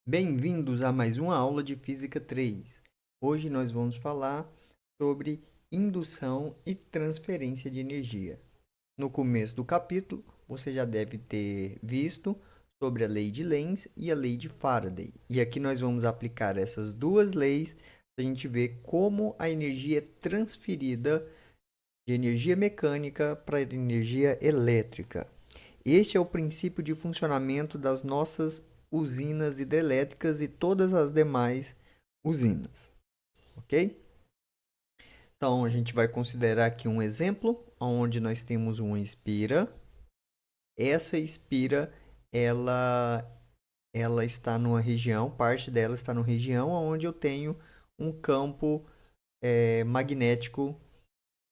Bem-vindos a mais uma aula de Física 3. Hoje nós vamos falar sobre indução e transferência de energia. No começo do capítulo, você já deve ter visto sobre a lei de Lenz e a lei de Faraday. E aqui nós vamos aplicar essas duas leis para a gente ver como a energia é transferida de energia mecânica para energia elétrica. Este é o princípio de funcionamento das nossas usinas hidrelétricas e todas as demais usinas, ok? Então, a gente vai considerar aqui um exemplo, onde nós temos uma espira. Essa espira, ela, ela está numa região, parte dela está numa região onde eu tenho um campo magnético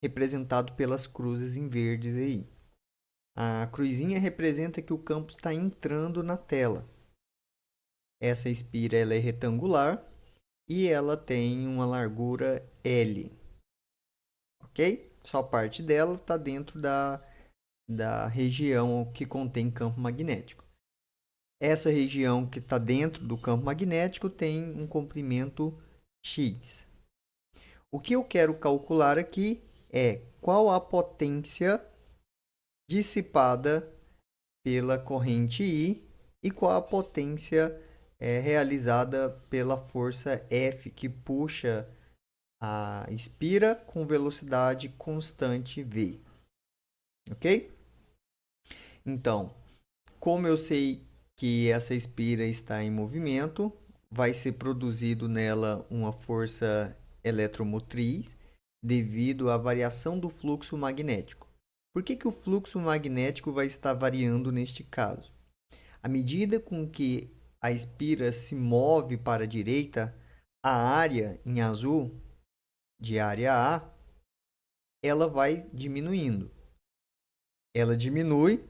representado pelas cruzes em verdes aí. A cruzinha representa que o campo está entrando na tela. Essa espira ela é retangular e ela tem uma largura L, ok? Só parte dela está dentro da região que contém campo magnético. Essa região que está dentro do campo magnético tem um comprimento x. O que eu quero calcular aqui é qual a potência dissipada pela corrente I e qual a potência realizada pela força F que puxa a espira com velocidade constante V. Ok? Então, como eu sei que essa espira está em movimento, vai ser produzido nela uma força eletromotriz devido à variação do fluxo magnético. Por que o fluxo magnético vai estar variando neste caso? À medida com que a espira se move para a direita, a área em azul, de área A, ela vai diminuindo. Ela diminui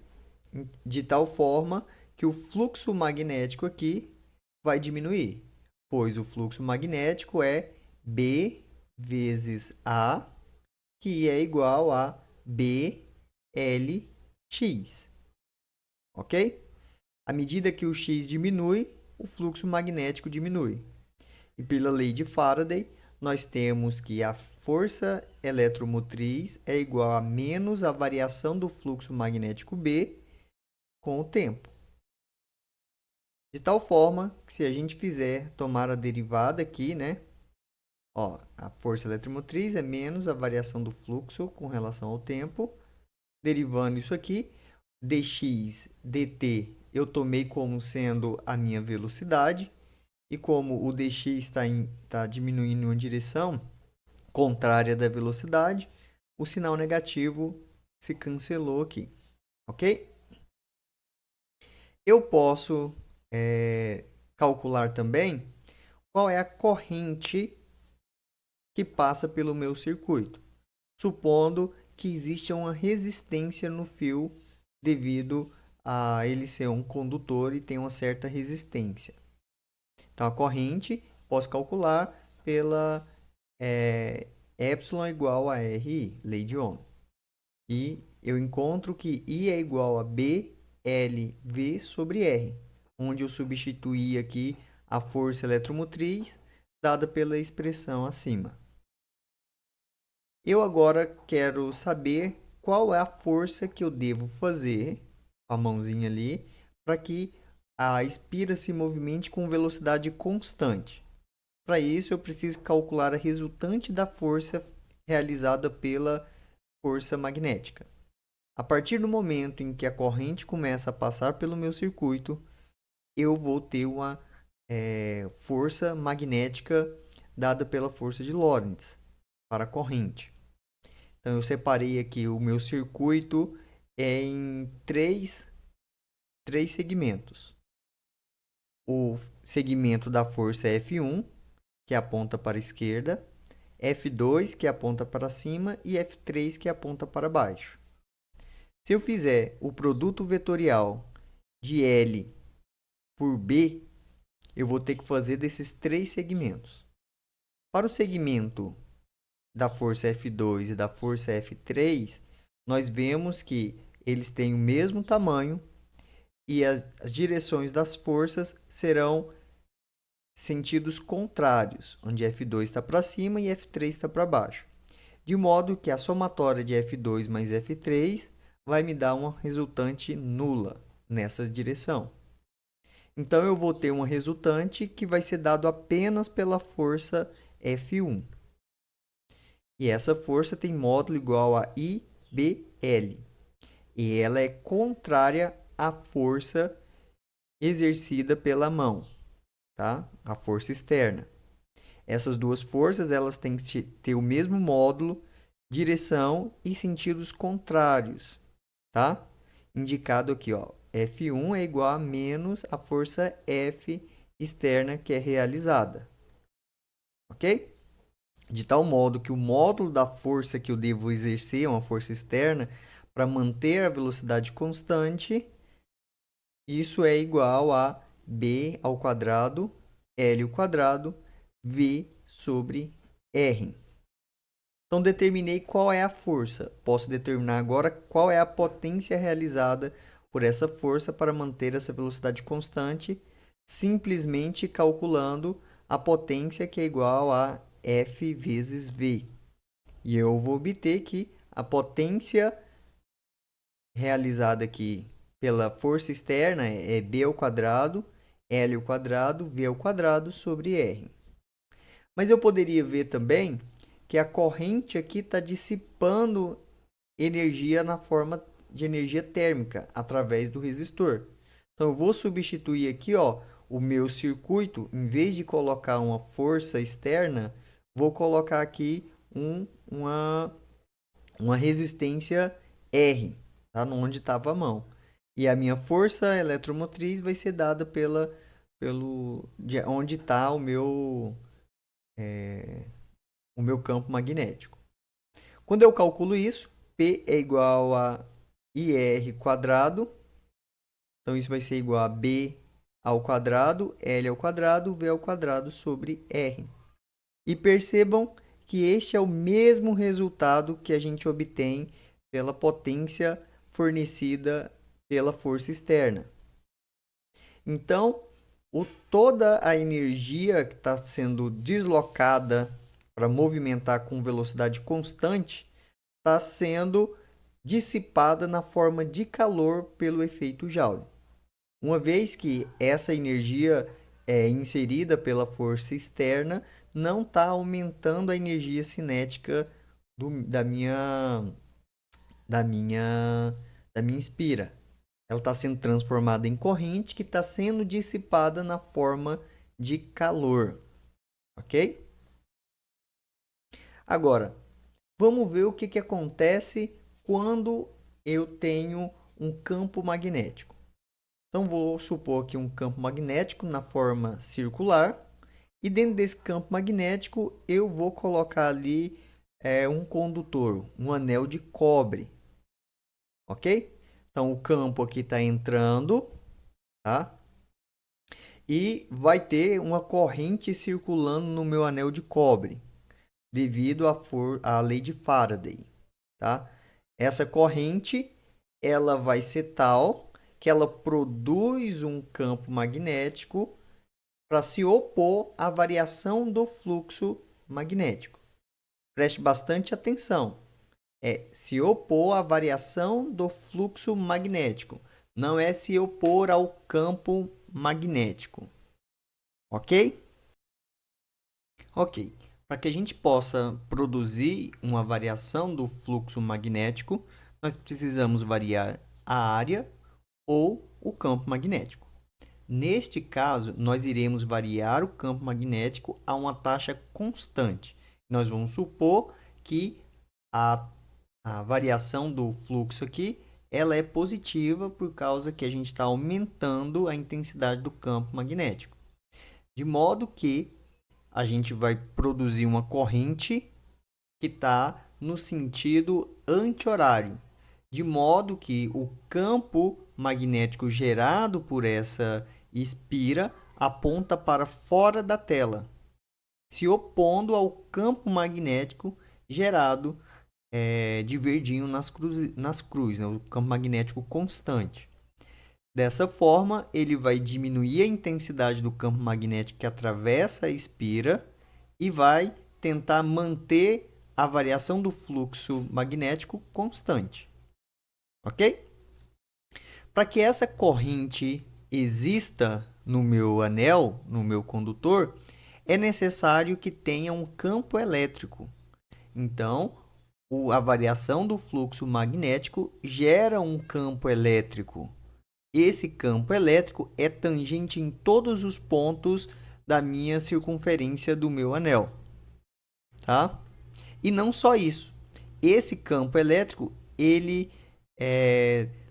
de tal forma que o fluxo magnético aqui vai diminuir, pois o fluxo magnético é B vezes A, que é igual a BLX, ok? À medida que o x diminui, o fluxo magnético diminui. E pela lei de Faraday, nós temos que a força eletromotriz é igual a menos a variação do fluxo magnético B com o tempo. De tal forma que se a gente fizer tomar a derivada aqui, né? Ó, a força eletromotriz é menos a variação do fluxo com relação ao tempo. Derivando isso aqui, dx dt eu tomei como sendo a minha velocidade. E como o dx está diminuindo em uma direção contrária da velocidade, o sinal negativo se cancelou aqui, ok? Eu posso calcular também qual é a corrente que passa pelo meu circuito, supondo que existe uma resistência no fio devido a ele ser um condutor e tem uma certa resistência. Então, a corrente posso calcular pela epsilon igual a RI, lei de Ohm. E eu encontro que I é igual a BLV sobre R, onde eu substituí aqui a força eletromotriz dada pela expressão acima. Eu agora quero saber qual é a força que eu devo fazer, a mãozinha ali, para que a espira se movimente com velocidade constante. Para isso, eu preciso calcular a resultante da força realizada pela força magnética. A partir do momento em que a corrente começa a passar pelo meu circuito, eu vou ter uma força magnética dada pela força de Lorentz para a corrente. Então, eu separei aqui o meu circuito em três segmentos. O segmento da força F1, que aponta para a esquerda, F2, que aponta para cima, e F3, que aponta para baixo. Se eu fizer o produto vetorial de L por B, eu vou ter que fazer desses três segmentos. Para o segmento da força F2 e da força F3, nós vemos que eles têm o mesmo tamanho e as direções das forças serão sentidos contrários, onde F2 está para cima e F3 está para baixo. De modo que a somatória de F2 mais F3 vai me dar uma resultante nula nessa direção. Então, eu vou ter uma resultante que vai ser dado apenas pela força F1. E essa força tem módulo igual a IBL. E ela é contrária à força exercida pela mão, tá? A força externa. Essas duas forças, elas têm que ter o mesmo módulo, direção e sentidos contrários, tá? Indicado aqui, ó, F1 é igual a menos a força F externa que é realizada, ok? De tal modo que o módulo da força que eu devo exercer, uma força externa, para manter a velocidade constante, isso é igual a B ao quadrado, L ao quadrado, V sobre R. Então, determinei qual é a força. Posso determinar agora qual é a potência realizada por essa força para manter essa velocidade constante, simplesmente calculando a potência que é igual a F vezes V. E eu vou obter que a potência realizada aqui pela força externa é B ao quadrado, L ao quadrado, V ao quadrado sobre R. Mas eu poderia ver também que a corrente aqui está dissipando energia na forma de energia térmica através do resistor. Então, eu vou substituir aqui, ó, o meu circuito, em vez de colocar uma força externa, vou colocar aqui uma resistência R, tá? Onde estava a mão. E a minha força eletromotriz vai ser dada de onde está o meu campo magnético. Quando eu calculo isso, P é igual a IR quadrado. Então, isso vai ser igual a B ao quadrado, L ao quadrado, V ao quadrado sobre R. E percebam que este é o mesmo resultado que a gente obtém pela potência fornecida pela força externa. Então, toda a energia que está sendo deslocada para movimentar com velocidade constante está sendo dissipada na forma de calor pelo efeito Joule. Uma vez que essa energia é inserida pela força externa, não está aumentando a energia cinética da minha espira. Ela está sendo transformada em corrente que está sendo dissipada na forma de calor, ok? Agora, vamos ver o que acontece quando eu tenho um campo magnético. Então, vou supor aqui um campo magnético na forma circular. E dentro desse campo magnético, eu vou colocar ali um condutor, um anel de cobre. Ok? Então, o campo aqui está entrando, tá? E vai ter uma corrente circulando no meu anel de cobre, devido à lei de Faraday, tá? Essa corrente, ela vai ser tal que ela produz um campo magnético para se opor à variação do fluxo magnético. Preste bastante atenção. É se opor à variação do fluxo magnético. Não é se opor ao campo magnético. Ok? Ok. Para que a gente possa produzir uma variação do fluxo magnético, nós precisamos variar a área ou o campo magnético. Neste caso, nós iremos variar o campo magnético a uma taxa constante. Nós vamos supor que a variação do fluxo aqui ela é positiva por causa que a gente está aumentando a intensidade do campo magnético. De modo que a gente vai produzir uma corrente que está no sentido anti-horário. De modo que o campo magnético gerado por essa espira aponta para fora da tela, se opondo ao campo magnético gerado de verdinho nas cruzes, né? O campo magnético constante. Dessa forma, ele vai diminuir a intensidade do campo magnético que atravessa a espira e vai tentar manter a variação do fluxo magnético constante. Ok? Para que essa corrente exista no meu anel, no meu condutor, é necessário que tenha um campo elétrico. Então, a variação do fluxo magnético gera um campo elétrico. Esse campo elétrico é tangente em todos os pontos da minha circunferência do meu anel, tá? E não só isso. Esse campo elétrico, ele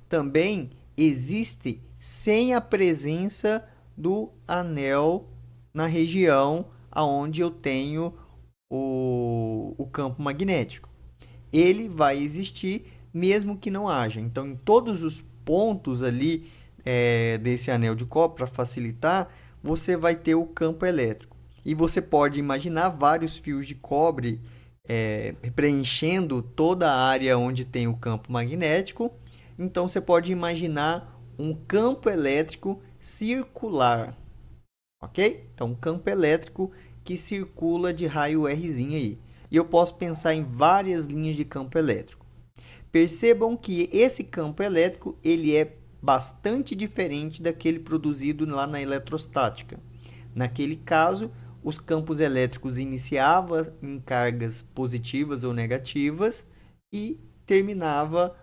também existe sem a presença do anel na região aonde eu tenho o campo magnético. Ele vai existir mesmo que não haja. Então, em todos os pontos ali desse anel de cobre, para facilitar, você vai ter o campo elétrico. E você pode imaginar vários fios de cobre preenchendo toda a área onde tem o campo magnético. Então, você pode imaginar um campo elétrico circular. Ok? Então, um campo elétrico que circula de raio Rzinho aí. E eu posso pensar em várias linhas de campo elétrico. Percebam que esse campo elétrico ele é bastante diferente daquele produzido lá na eletrostática. Naquele caso, os campos elétricos iniciavam em cargas positivas ou negativas e terminava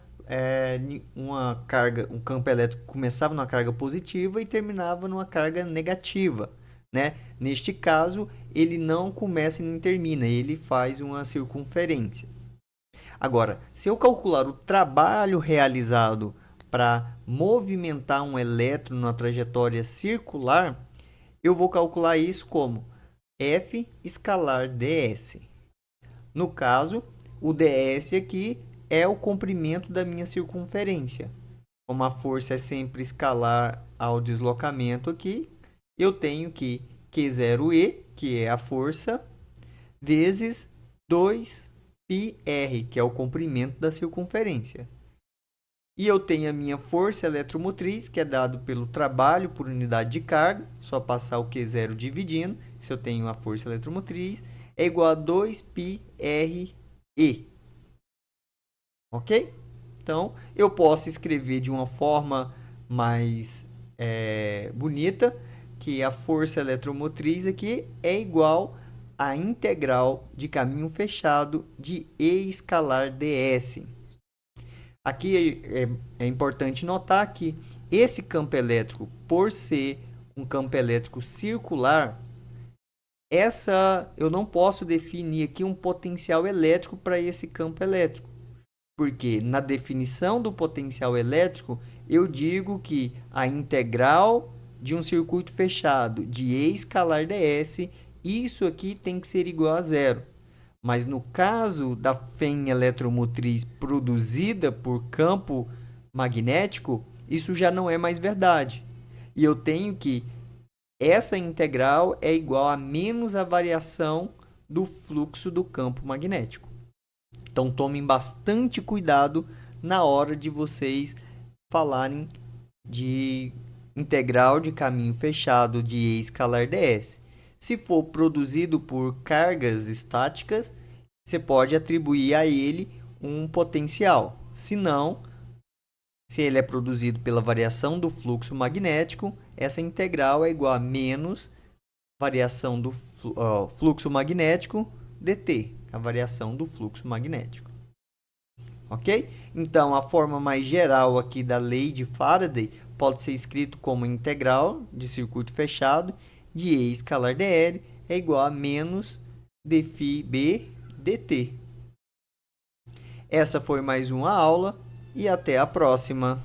um campo elétrico começava numa carga positiva e terminava numa carga negativa, né? Neste caso, ele não começa e nem termina, ele faz uma circunferência. Agora, se eu calcular o trabalho realizado para movimentar um elétron na trajetória circular, eu vou calcular isso como F escalar ds. No caso, o ds aqui é o comprimento da minha circunferência. Como a força é sempre escalar ao deslocamento aqui, eu tenho que Q0E, que é a força, vezes 2πr, que é o comprimento da circunferência. E eu tenho a minha força eletromotriz, que é dado pelo trabalho por unidade de carga, só passar o Q0 dividindo, se eu tenho a força eletromotriz, é igual a 2πre. Ok? Então, eu posso escrever de uma forma mais bonita, que a força eletromotriz aqui é igual a integral de caminho fechado de E escalar ds. Aqui é importante notar que esse campo elétrico, por ser um campo elétrico circular, eu não posso definir aqui um potencial elétrico para esse campo elétrico. Porque na definição do potencial elétrico, eu digo que a integral de um circuito fechado de E escalar ds, isso aqui tem que ser igual a zero. Mas no caso da fenha eletromotriz produzida por campo magnético, isso já não é mais verdade. E eu tenho que essa integral é igual a menos a variação do fluxo do campo magnético. Então, tomem bastante cuidado na hora de vocês falarem de integral de caminho fechado de E escalar ds. Se for produzido por cargas estáticas, você pode atribuir a ele um potencial. Se não, se ele é produzido pela variação do fluxo magnético, essa integral é igual a menos variação do fluxo magnético dt, a variação do fluxo magnético. Ok? Então, a forma mais geral aqui da lei de Faraday pode ser escrito como integral de circuito fechado de E escalar dl é igual a menos dφb dt. Essa foi mais uma aula e até a próxima.